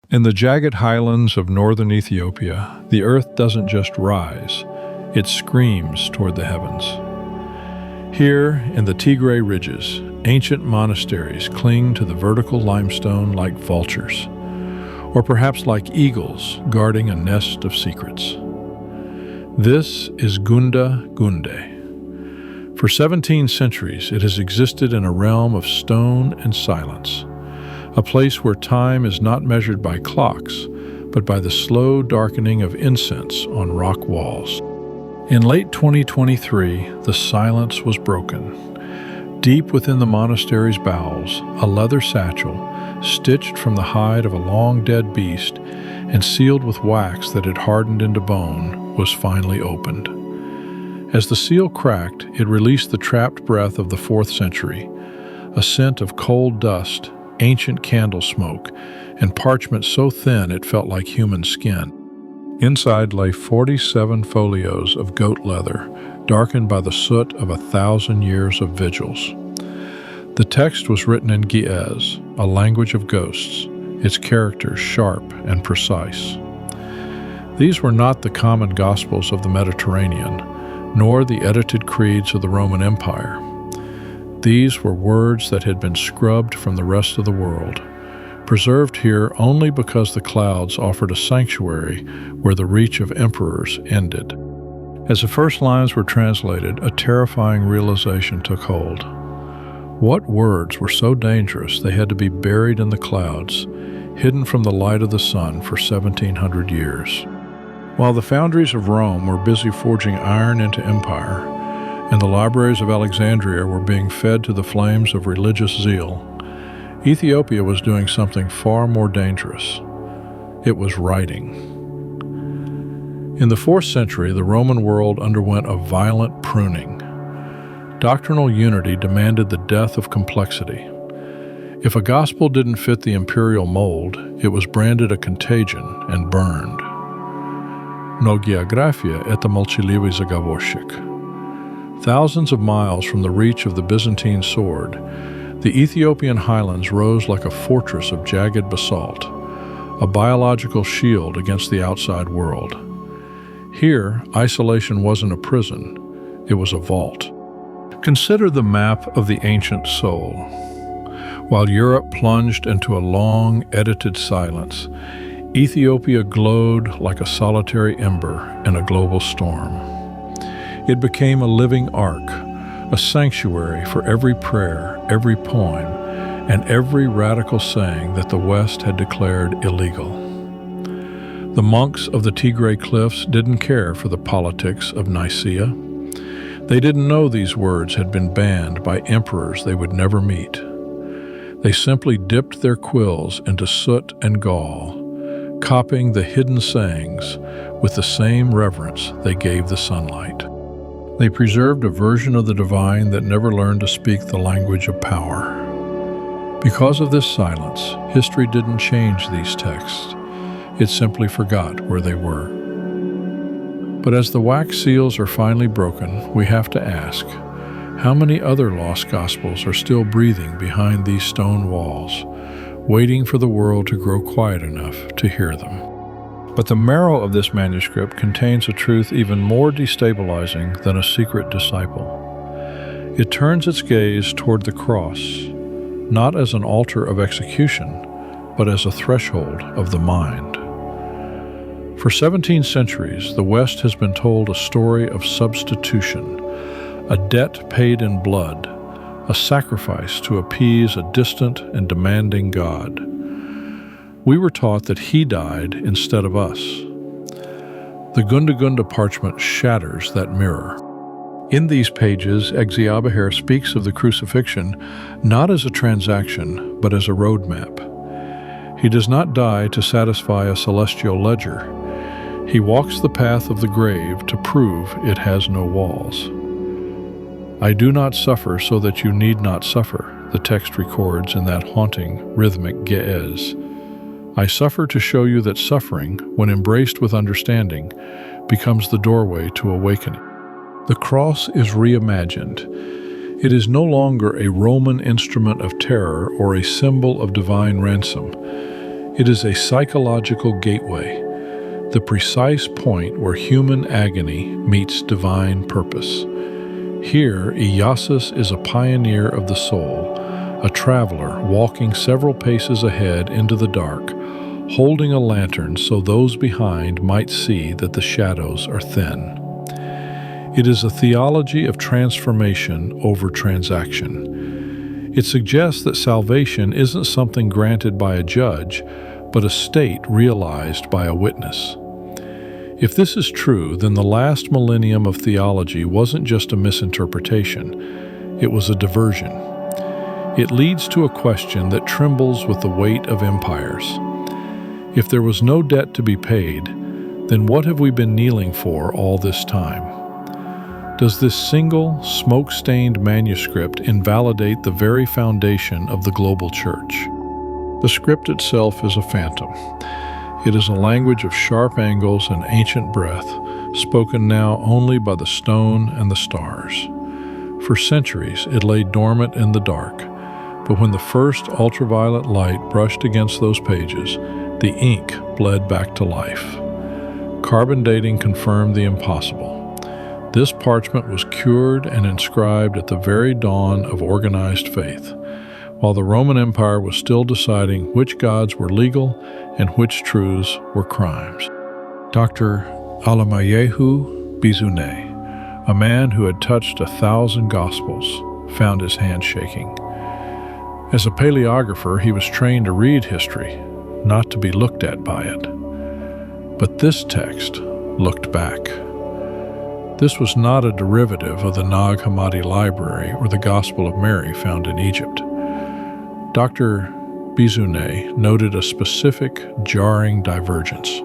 In the jagged highlands of northern Ethiopia, the earth doesn't just rise, it screams toward the heavens. Here, in the Tigray ridges, ancient monasteries cling to the vertical limestone like vultures, or perhaps like eagles guarding a nest of secrets. This is Gunda Gunde. For 17 centuries, it has existed in a realm of stone and silence, a place where time is not measured by clocks, but by the slow darkening of incense on rock walls. In late 2023, the silence was broken. Deep within the monastery's bowels, a leather satchel, stitched from the hide of a long-dead beast and sealed with wax that had hardened into bone, was finally opened. As the seal cracked, it released the trapped breath of the 4th century, a scent of cold dust, ancient candle smoke, and parchment so thin it felt like human skin. Inside lay 47 folios of goat leather, darkened by the soot of 1,000 years of vigils. The text was written in Ge'ez, a language of ghosts, its characters sharp and precise. These were not the common Gospels of the Mediterranean, nor the edited creeds of the Roman Empire. These were words that had been scrubbed from the rest of the world, preserved here only because the clouds offered a sanctuary where the reach of emperors ended. As the first lines were translated, a terrifying realization took hold. What words were so dangerous they had to be buried in the clouds, hidden from the light of the sun for 1,700 years? While the foundries of Rome were busy forging iron into empire, and the libraries of Alexandria were being fed to the flames of religious zeal, Ethiopia was doing something far more dangerous. It was writing. In the 4th century, the Roman world underwent a violent pruning. Doctrinal unity demanded the death of complexity. If a gospel didn't fit the imperial mold, it was branded a contagion and burned. No geografia eta multilivi zagavoshik. Thousands of miles from the reach of the Byzantine sword, the Ethiopian highlands rose like a fortress of jagged basalt, a biological shield against the outside world. Here, isolation wasn't a prison, it was a vault. Consider the map of the ancient soul. While Europe plunged into a long, edited silence, Ethiopia glowed like a solitary ember in a global storm. It became a living ark, a sanctuary for every prayer, every poem, and every radical saying that the West had declared illegal. The monks of the Tigray cliffs didn't care for the politics of Nicaea. They didn't know these words had been banned by emperors they would never meet. They simply dipped their quills into soot and gall, copying the hidden sayings with the same reverence they gave the sunlight. They preserved a version of the divine that never learned to speak the language of power. Because of this silence, history didn't change these texts. It simply forgot where they were. But as the wax seals are finally broken, we have to ask, how many other lost gospels are still breathing behind these stone walls, waiting for the world to grow quiet enough to hear them? But the marrow of this manuscript contains a truth even more destabilizing than a secret disciple. It turns its gaze toward the cross, not as an altar of execution, but as a threshold of the mind. For 17 centuries, the West has been told a story of substitution, a debt paid in blood, a sacrifice to appease a distant and demanding God. We were taught that he died instead of us. The Gunda Gunde parchment shatters that mirror. In these pages, Exabaher speaks of the crucifixion not as a transaction, but as a roadmap. He does not die to satisfy a celestial ledger. He walks the path of the grave to prove it has no walls. I do not suffer so that you need not suffer, the text records in that haunting, rhythmic Ge'ez. I suffer to show you that suffering, when embraced with understanding, becomes the doorway to awakening. The cross is reimagined. It is no longer a Roman instrument of terror or a symbol of divine ransom. It is a psychological gateway, the precise point where human agony meets divine purpose. Here, Iyasus is a pioneer of the soul, a traveler walking several paces ahead into the dark, holding a lantern so those behind might see that the shadows are thin. It is a theology of transformation over transaction. It suggests that salvation isn't something granted by a judge, but a state realized by a witness. If this is true, then the last millennium of theology wasn't just a misinterpretation, it was a diversion. It leads to a question that trembles with the weight of empires. If there was no debt to be paid, then what have we been kneeling for all this time? Does this single, smoke-stained manuscript invalidate the very foundation of the global church? The script itself is a phantom. It is a language of sharp angles and ancient breath, spoken now only by the stone and the stars. For centuries, it lay dormant in the dark, but when the first ultraviolet light brushed against those pages, the ink bled back to life. Carbon dating confirmed the impossible. This parchment was cured and inscribed at the very dawn of organized faith, while the Roman Empire was still deciding which gods were legal and which truths were crimes. Dr. Alemayehu Bizune, a man who had touched 1,000 gospels, found his hand shaking. As a paleographer, he was trained to read history, not to be looked at by it. But this text looked back. This was not a derivative of the Nag Hammadi library or the Gospel of Mary found in Egypt. Dr. Bizune noted a specific, jarring divergence.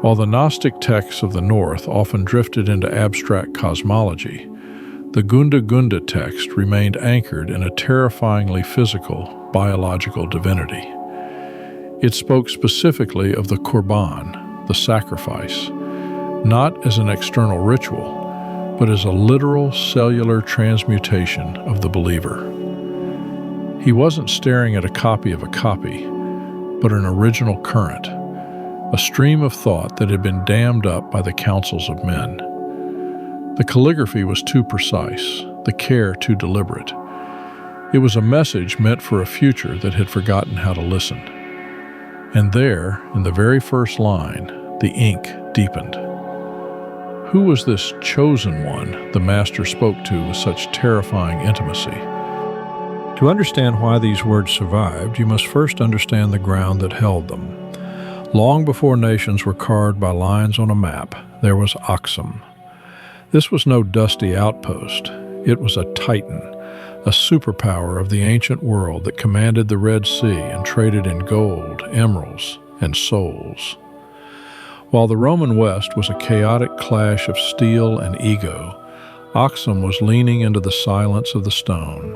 While the Gnostic texts of the North often drifted into abstract cosmology, the Gunda Gunda text remained anchored in a terrifyingly physical, biological divinity. It spoke specifically of the Korban, the sacrifice, not as an external ritual, but as a literal cellular transmutation of the believer. He wasn't staring at a copy of a copy, but an original current, a stream of thought that had been dammed up by the councils of men. The calligraphy was too precise, the care too deliberate. It was a message meant for a future that had forgotten how to listen. And there, in the very first line, the ink deepened. Who was this chosen one the master spoke to with such terrifying intimacy? To understand why these words survived, you must first understand the ground that held them. Long before nations were carved by lines on a map, there was Aksum. This was no dusty outpost. It was a titan, a superpower of the ancient world that commanded the Red Sea and traded in gold, emeralds, and souls. While the Roman West was a chaotic clash of steel and ego, Aksum was leaning into the silence of the stone.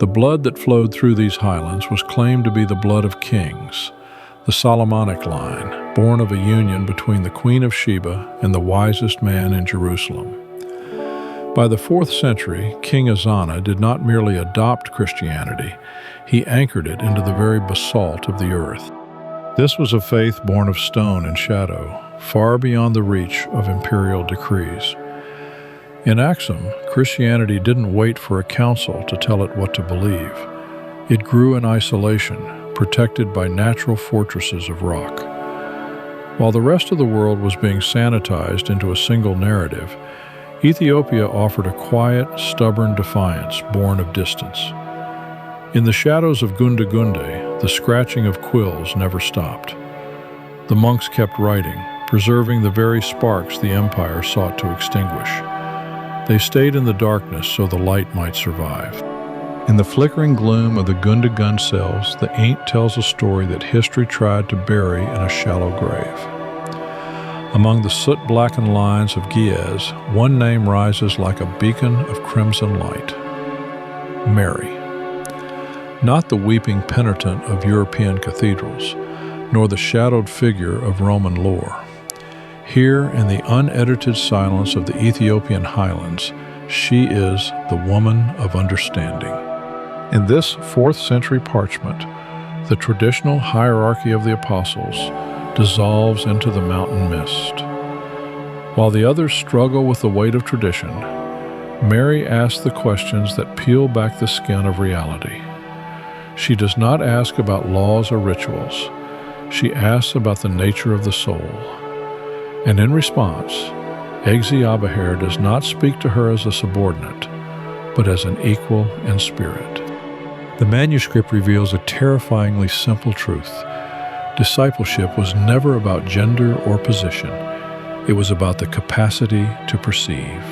The blood that flowed through these highlands was claimed to be the blood of kings, the Solomonic line, born of a union between the Queen of Sheba and the wisest man in Jerusalem. By the 4th century, King Azana did not merely adopt Christianity, he anchored it into the very basalt of the earth. This was a faith born of stone and shadow, far beyond the reach of imperial decrees. In Aksum, Christianity didn't wait for a council to tell it what to believe. It grew in isolation, protected by natural fortresses of rock. While the rest of the world was being sanitized into a single narrative, Ethiopia offered a quiet, stubborn defiance born of distance. In the shadows of Gunda Gunde, the scratching of quills never stopped. The monks kept writing, preserving the very sparks the empire sought to extinguish. They stayed in the darkness so the light might survive. In the flickering gloom of the Gunda Gund cells, the ink tells a story that history tried to bury in a shallow grave. Among the soot-blackened lines of Giez, one name rises like a beacon of crimson light: Mary. Not the weeping penitent of European cathedrals, nor the shadowed figure of Roman lore. Here, in the unedited silence of the Ethiopian highlands, she is the woman of understanding. In this 4th century parchment, the traditional hierarchy of the apostles dissolves into the mountain mist. While the others struggle with the weight of tradition, Mary asks the questions that peel back the skin of reality. She does not ask about laws or rituals. She asks about the nature of the soul. And in response, Ethiopian does not speak to her as a subordinate, but as an equal in spirit. The manuscript reveals a terrifyingly simple truth. Discipleship was never about gender or position. It was about the capacity to perceive.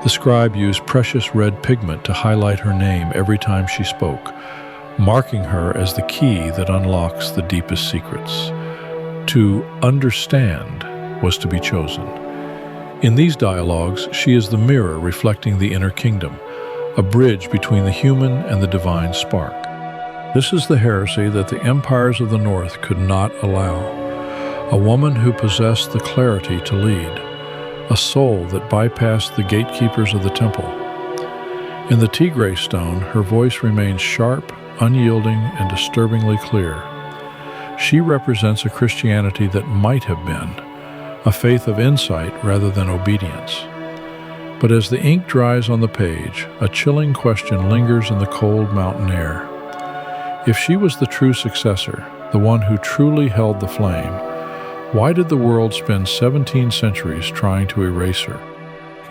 The scribe used precious red pigment to highlight her name every time she spoke, marking her as the key that unlocks the deepest secrets. To understand was to be chosen. In these dialogues, she is the mirror reflecting the inner kingdom, a bridge between the human and the divine spark. This is the heresy that the empires of the north could not allow. A woman who possessed the clarity to lead, a soul that bypassed the gatekeepers of the temple. In the Tigray stone, her voice remains sharp, unyielding, and disturbingly clear. She represents a Christianity that might have been, a faith of insight rather than obedience. But as the ink dries on the page, a chilling question lingers in the cold mountain air. If she was the true successor, the one who truly held the flame, why did the world spend 17 centuries trying to erase her?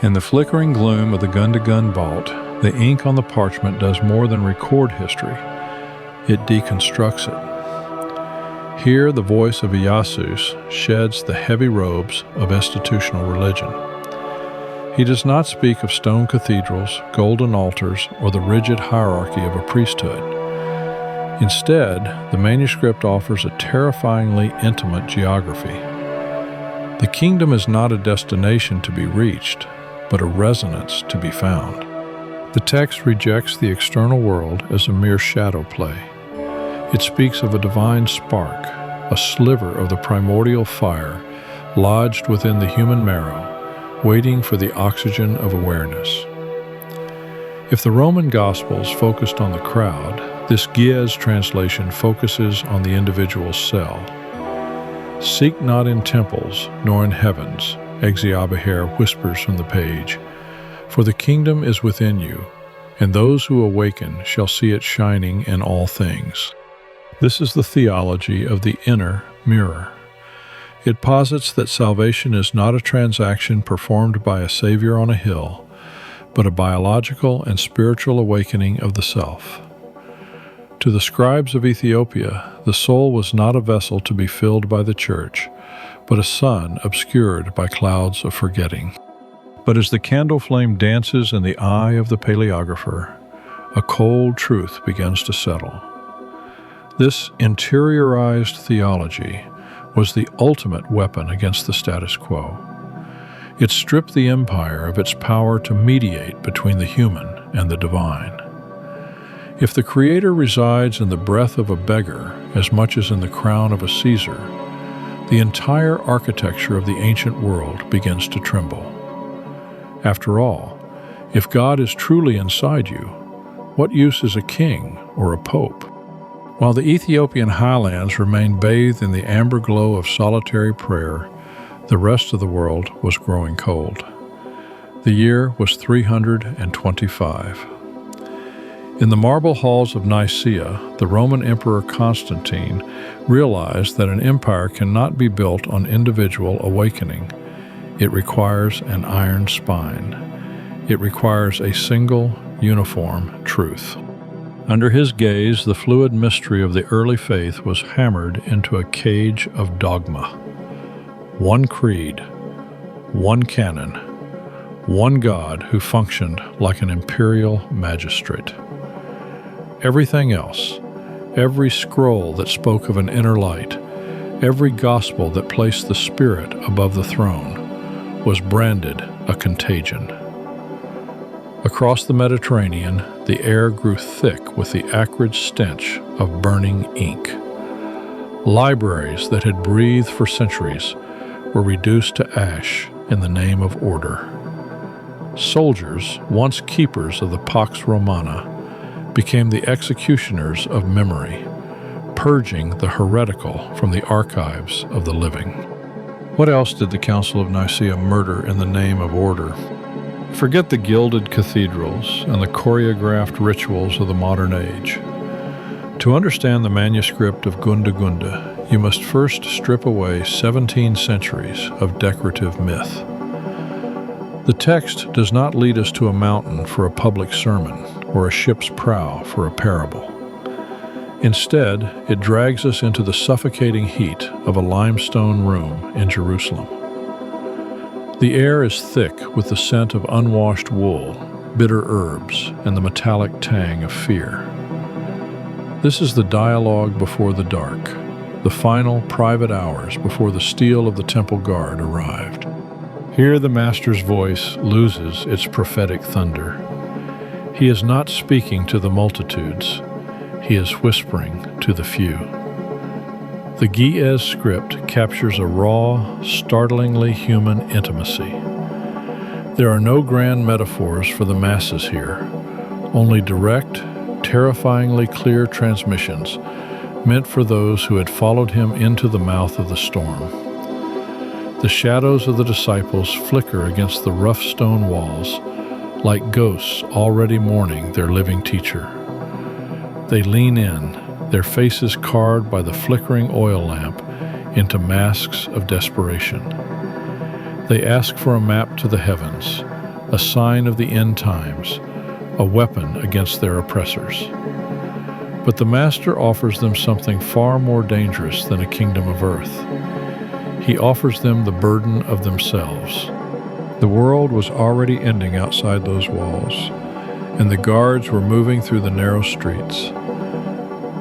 In the flickering gloom of the Gunda Gun vault, the ink on the parchment does more than record history. It deconstructs it. Here, the voice of Iyasus sheds the heavy robes of institutional religion. He does not speak of stone cathedrals, golden altars, or the rigid hierarchy of a priesthood. Instead, the manuscript offers a terrifyingly intimate geography. The kingdom is not a destination to be reached, but a resonance to be found. The text rejects the external world as a mere shadow play. It speaks of a divine spark, a sliver of the primordial fire lodged within the human marrow, waiting for the oxygen of awareness. If the Roman Gospels focused on the crowd, this Giez translation focuses on the individual cell. Seek not in temples, nor in heavens, Ethiopian whispers from the page, for the kingdom is within you, and those who awaken shall see it shining in all things. This is the theology of the inner mirror. It posits that salvation is not a transaction performed by a savior on a hill, but a biological and spiritual awakening of the self. To the scribes of Ethiopia, the soul was not a vessel to be filled by the church, but a sun obscured by clouds of forgetting. But as the candle flame dances in the eye of the paleographer, a cold truth begins to settle. This interiorized theology was the ultimate weapon against the status quo. It stripped the empire of its power to mediate between the human and the divine. If the Creator resides in the breath of a beggar as much as in the crown of a Caesar, the entire architecture of the ancient world begins to tremble. After all, if God is truly inside you, what use is a king or a pope? While the Ethiopian highlands remained bathed in the amber glow of solitary prayer, the rest of the world was growing cold. The year was 325. In the marble halls of Nicaea, the Roman Emperor Constantine realized that an empire cannot be built on individual awakening. It requires an iron spine. It requires a single, uniform truth. Under his gaze, the fluid mystery of the early faith was hammered into a cage of dogma. One creed, one canon, one God who functioned like an imperial magistrate. Everything else, every scroll that spoke of an inner light, every gospel that placed the Spirit above the throne, was branded a contagion. Across the Mediterranean, the air grew thick with the acrid stench of burning ink. Libraries that had breathed for centuries were reduced to ash in the name of order. Soldiers, once keepers of the Pax Romana, became the executioners of memory, purging the heretical from the archives of the living. What else did the Council of Nicaea murder in the name of order? Forget the gilded cathedrals and the choreographed rituals of the modern age. To understand the manuscript of Gunda Gunde, you must first strip away 17 centuries of decorative myth. The text does not lead us to a mountain for a public sermon or a ship's prow for a parable. Instead, it drags us into the suffocating heat of a limestone room in Jerusalem. The air is thick with the scent of unwashed wool, bitter herbs, and the metallic tang of fear. This is the dialogue before the dark, the final private hours before the steel of the temple guard arrived. Here the Master's voice loses its prophetic thunder. He is not speaking to the multitudes. He is whispering to the few. The Ge'ez script captures a raw, startlingly human intimacy. There are no grand metaphors for the masses here, only direct, terrifyingly clear transmissions meant for those who had followed him into the mouth of the storm. The shadows of the disciples flicker against the rough stone walls like ghosts already mourning their living teacher. They lean in, their faces carved by the flickering oil lamp into masks of desperation. They ask for a map to the heavens, a sign of the end times, a weapon against their oppressors. But the Master offers them something far more dangerous than a kingdom of earth. He offers them the burden of themselves. The world was already ending outside those walls, and the guards were moving through the narrow streets.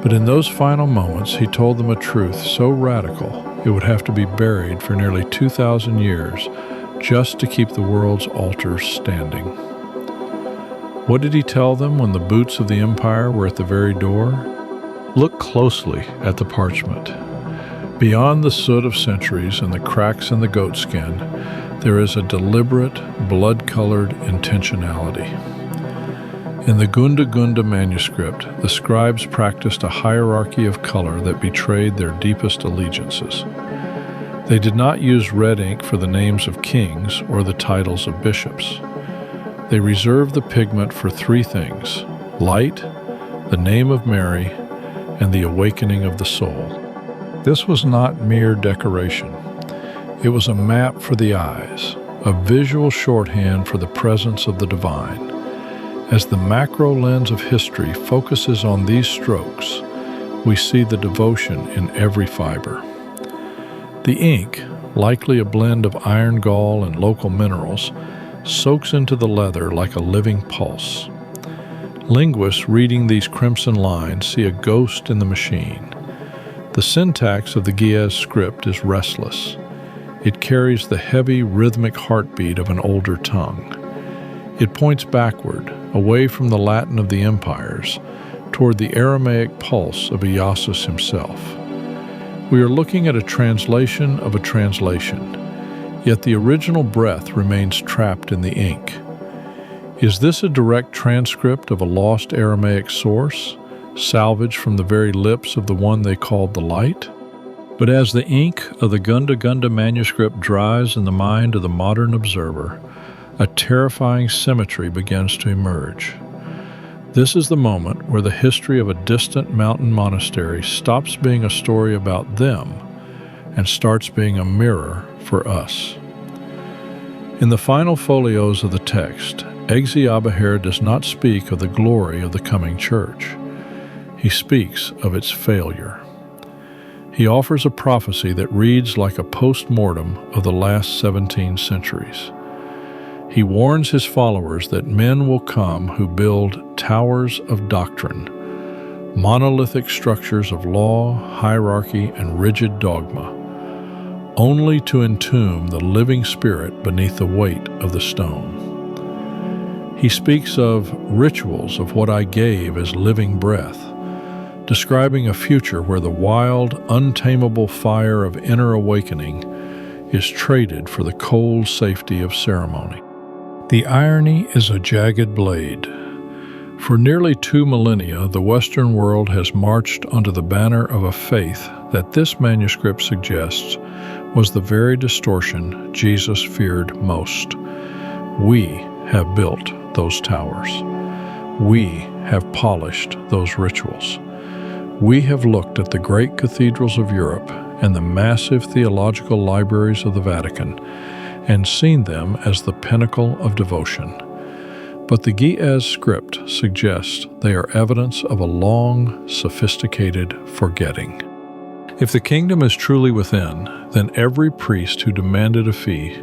But in those final moments, he told them a truth so radical it would have to be buried for nearly 2,000 years just to keep the world's altars standing. What did he tell them when the boots of the empire were at the very door? Look closely at the parchment. Beyond the soot of centuries and the cracks in the goatskin, there is a deliberate, blood-colored intentionality. In the Gunda Gunde Manuscript, the scribes practiced a hierarchy of color that betrayed their deepest allegiances. They did not use red ink for the names of kings or the titles of bishops. They reserved the pigment for three things: light, the name of Mary, and the awakening of the soul. This was not mere decoration. It was a map for the eyes, a visual shorthand for the presence of the divine. As the macro lens of history focuses on these strokes, we see the devotion in every fiber. The ink, likely a blend of iron gall and local minerals, soaks into the leather like a living pulse. Linguists reading these crimson lines see a ghost in the machine. The syntax of the Ge'ez script is restless. It carries the heavy, rhythmic heartbeat of an older tongue. It points backward, away from the Latin of the empires, toward the Aramaic pulse of Iyasus himself. We are looking at a translation of a translation, yet the original breath remains trapped in the ink. Is this a direct transcript of a lost Aramaic source, salvaged from the very lips of the one they called the Light? But as the ink of the Gunda Gunde Manuscript dries in the mind of the modern observer, a terrifying symmetry begins to emerge. This is the moment where the history of a distant mountain monastery stops being a story about them and starts being a mirror for us. In the final folios of the text, Egzi does not speak of the glory of the coming church. He speaks of its failure. He offers a prophecy that reads like a post-mortem of the last 17 centuries. He warns his followers that men will come who build towers of doctrine, monolithic structures of law, hierarchy, and rigid dogma, only to entomb the living spirit beneath the weight of the stone. He speaks of rituals of what I gave as living breath, describing a future where the wild, untamable fire of inner awakening is traded for the cold safety of ceremony. The irony is a jagged blade. For nearly 2 millennia, the Western world has marched under the banner of a faith that this manuscript suggests was the very distortion Jesus feared most. We have built those towers. We have polished those rituals. We have looked at the great cathedrals of Europe and the massive theological libraries of the Vatican and seen them as the pinnacle of devotion. But the Ge'ez script suggests they are evidence of a long, sophisticated forgetting. If the kingdom is truly within, then every priest who demanded a fee,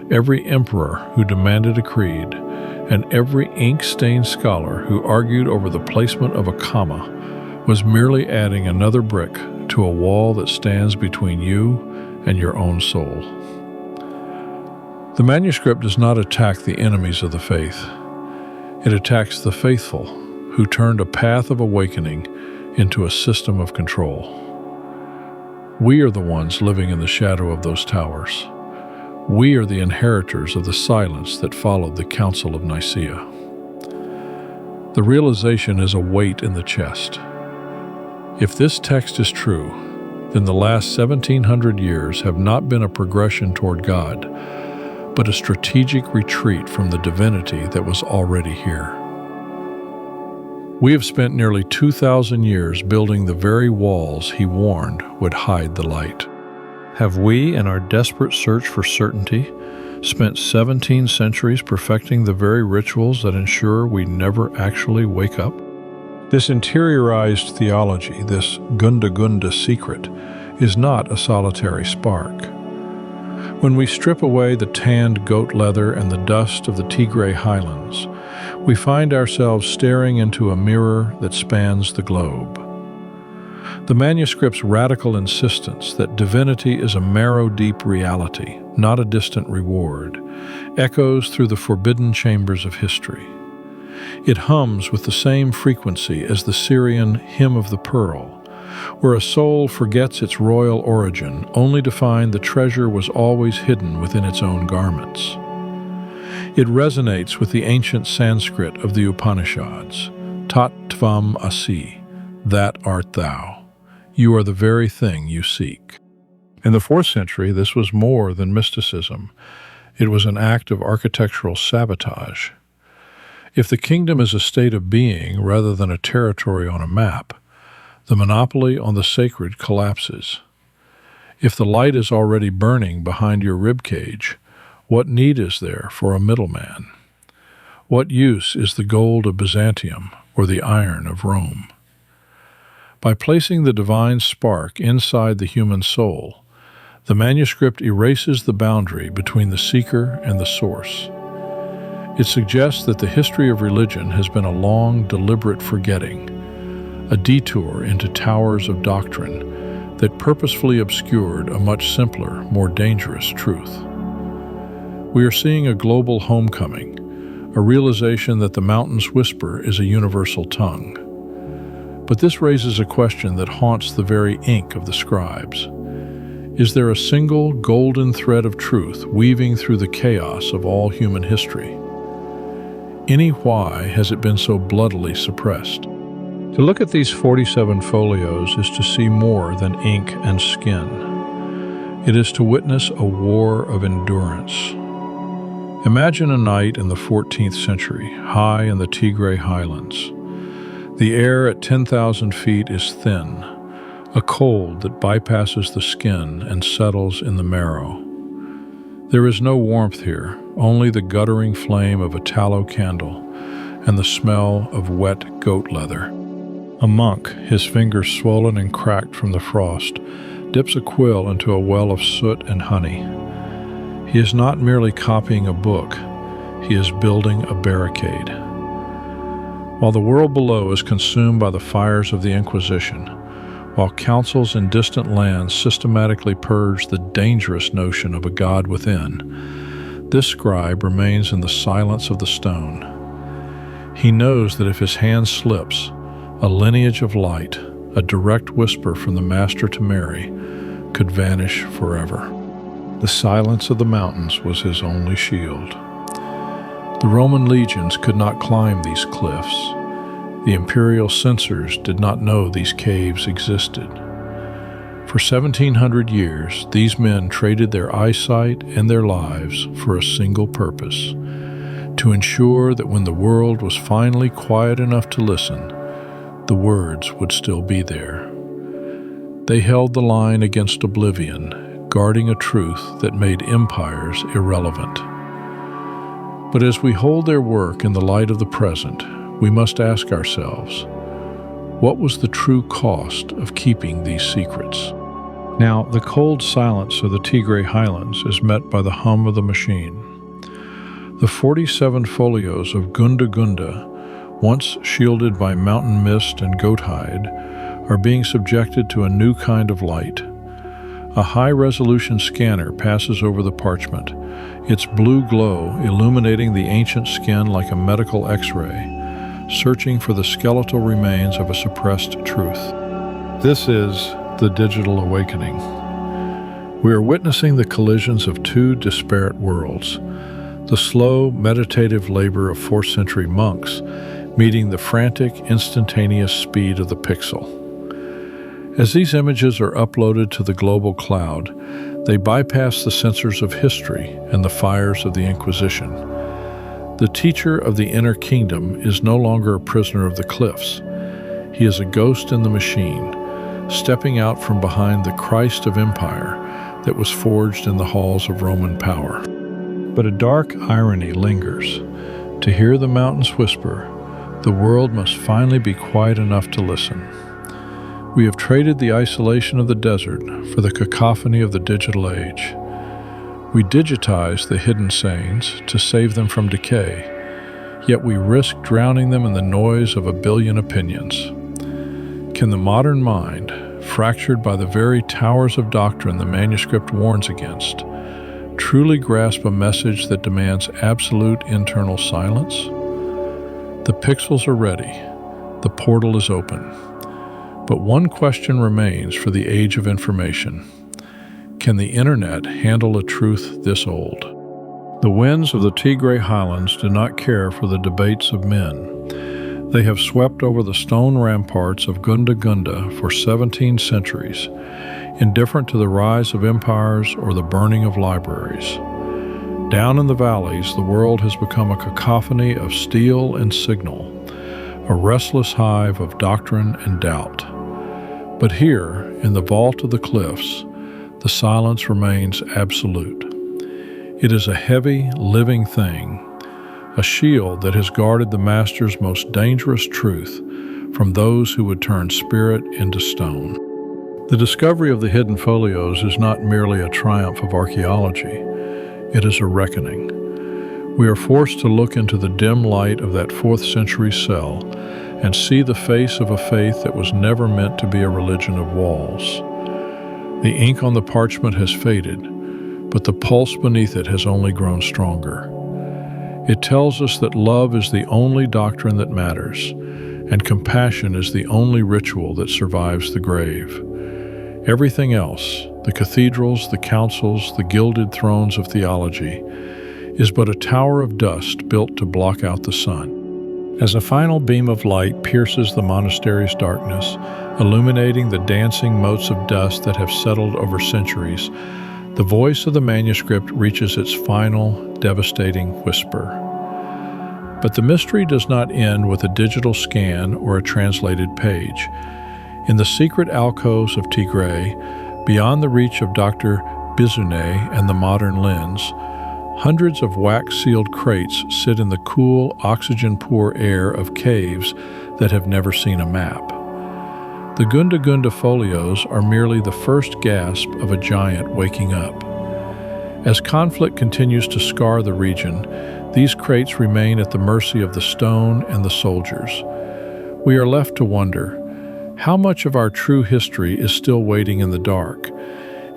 every emperor who demanded a creed, and every ink-stained scholar who argued over the placement of a comma was merely adding another brick to a wall that stands between you and your own soul. The manuscript does not attack the enemies of the faith. It attacks the faithful who turned a path of awakening into a system of control. We are the ones living in the shadow of those towers. We are the inheritors of the silence that followed the Council of Nicaea. The realization is a weight in the chest. If this text is true, then the last 1700 years have not been a progression toward God, but a strategic retreat from the divinity that was already here. We have spent nearly 2,000 years building the very walls he warned would hide the light. Have we, in our desperate search for certainty, spent 17 centuries perfecting the very rituals that ensure we never actually wake up? This interiorized theology, this Gunda Gunde secret, is not a solitary spark. When we strip away the tanned goat leather and the dust of the Tigray highlands, we find ourselves staring into a mirror that spans the globe. The manuscript's radical insistence that divinity is a marrow-deep reality, not a distant reward, echoes through the forbidden chambers of history. It hums with the same frequency as the Syrian Hymn of the Pearl, where a soul forgets its royal origin only to find the treasure was always hidden within its own garments. It resonates with the ancient Sanskrit of the Upanishads, Tat Tvam Asi, that art thou. You are the very thing you seek. In the 4th century, this was more than mysticism. It was an act of architectural sabotage. If the kingdom is a state of being rather than a territory on a map, the monopoly on the sacred collapses. If the light is already burning behind your ribcage, what need is there for a middleman? What use is the gold of Byzantium or the iron of Rome? By placing the divine spark inside the human soul, the manuscript erases the boundary between the seeker and the source. It suggests that the history of religion has been a long, deliberate forgetting, a detour into towers of doctrine that purposefully obscured a much simpler, more dangerous truth. We are seeing a global homecoming, a realization that the mountain's whisper is a universal tongue. But this raises a question that haunts the very ink of the scribes. Is there a single golden thread of truth weaving through the chaos of all human history? Any why has it been so bloodily suppressed? To look at these 47 folios is to see more than ink and skin. It is to witness a war of endurance. Imagine a night in the 14th century, high in the Tigray highlands. The air at 10,000 feet is thin, a cold that bypasses the skin and settles in the marrow. There is no warmth here, only the guttering flame of a tallow candle and the smell of wet goat leather. A monk, his fingers swollen and cracked from the frost, dips a quill into a well of soot and honey. He is not merely copying a book, he is building a barricade. While the world below is consumed by the fires of the Inquisition, while councils in distant lands systematically purge the dangerous notion of a God within, this scribe remains in the silence of the stone. He knows that if his hand slips, a lineage of light, a direct whisper from the Master to Mary, could vanish forever. The silence of the mountains was his only shield. The Roman legions could not climb these cliffs. The imperial censors did not know these caves existed. For 1,700 years, these men traded their eyesight and their lives for a single purpose: to ensure that when the world was finally quiet enough to listen, the words would still be there. They held the line against oblivion, guarding a truth that made empires irrelevant. But as we hold their work in the light of the present, we must ask ourselves, what was the true cost of keeping these secrets? Now, the cold silence of the Tigray highlands is met by the hum of the machine. The 47 folios of Gunda Gunda, once shielded by mountain mist and goat hide, are being subjected to a new kind of light. A high-resolution scanner passes over the parchment, its blue glow illuminating the ancient skin like a medical X-ray, searching for the skeletal remains of a suppressed truth. This is the digital awakening. We are witnessing the collisions of two disparate worlds, the slow, meditative labor of 4th century monks meeting the frantic, instantaneous speed of the pixel. As these images are uploaded to the global cloud, they bypass the censors of history and the fires of the Inquisition. The teacher of the inner kingdom is no longer a prisoner of the cliffs. He is a ghost in the machine, stepping out from behind the Christ of Empire that was forged in the halls of Roman power. But a dark irony lingers. To hear the mountains whisper, the world must finally be quiet enough to listen. We have traded the isolation of the desert for the cacophony of the digital age. We digitize the hidden sayings to save them from decay, yet we risk drowning them in the noise of a billion opinions. Can the modern mind, fractured by the very towers of doctrine the manuscript warns against, truly grasp a message that demands absolute internal silence? The pixels are ready. The portal is open. But one question remains for the age of information. Can the internet handle a truth this old? The winds of the Tigray highlands do not care for the debates of men. They have swept over the stone ramparts of Gunda Gunda for 17 centuries, indifferent to the rise of empires or the burning of libraries. Down in the valleys, the world has become a cacophony of steel and signal, a restless hive of doctrine and doubt. But here, in the vault of the cliffs, the silence remains absolute. It is a heavy, living thing, a shield that has guarded the Master's most dangerous truth from those who would turn spirit into stone. The discovery of the hidden folios is not merely a triumph of archaeology. It is a reckoning. We are forced to look into the dim light of that 4th century cell and see the face of a faith that was never meant to be a religion of walls. The ink on the parchment has faded, but the pulse beneath it has only grown stronger. It tells us that love is the only doctrine that matters, and compassion is the only ritual that survives the grave. Everything else, the cathedrals, the councils, the gilded thrones of theology, is but a tower of dust built to block out the sun. As a final beam of light pierces the monastery's darkness, illuminating the dancing motes of dust that have settled over centuries, the voice of the manuscript reaches its final, devastating whisper. But the mystery does not end with a digital scan or a translated page. In the secret alcoves of Tigray, beyond the reach of Dr. Bizune and the modern lens, hundreds of wax-sealed crates sit in the cool, oxygen-poor air of caves that have never seen a map. The Gunda Gunda folios are merely the first gasp of a giant waking up. As conflict continues to scar the region, these crates remain at the mercy of the stone and the soldiers. We are left to wonder, how much of our true history is still waiting in the dark?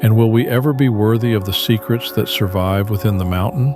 And will we ever be worthy of the secrets that survive within the mountain?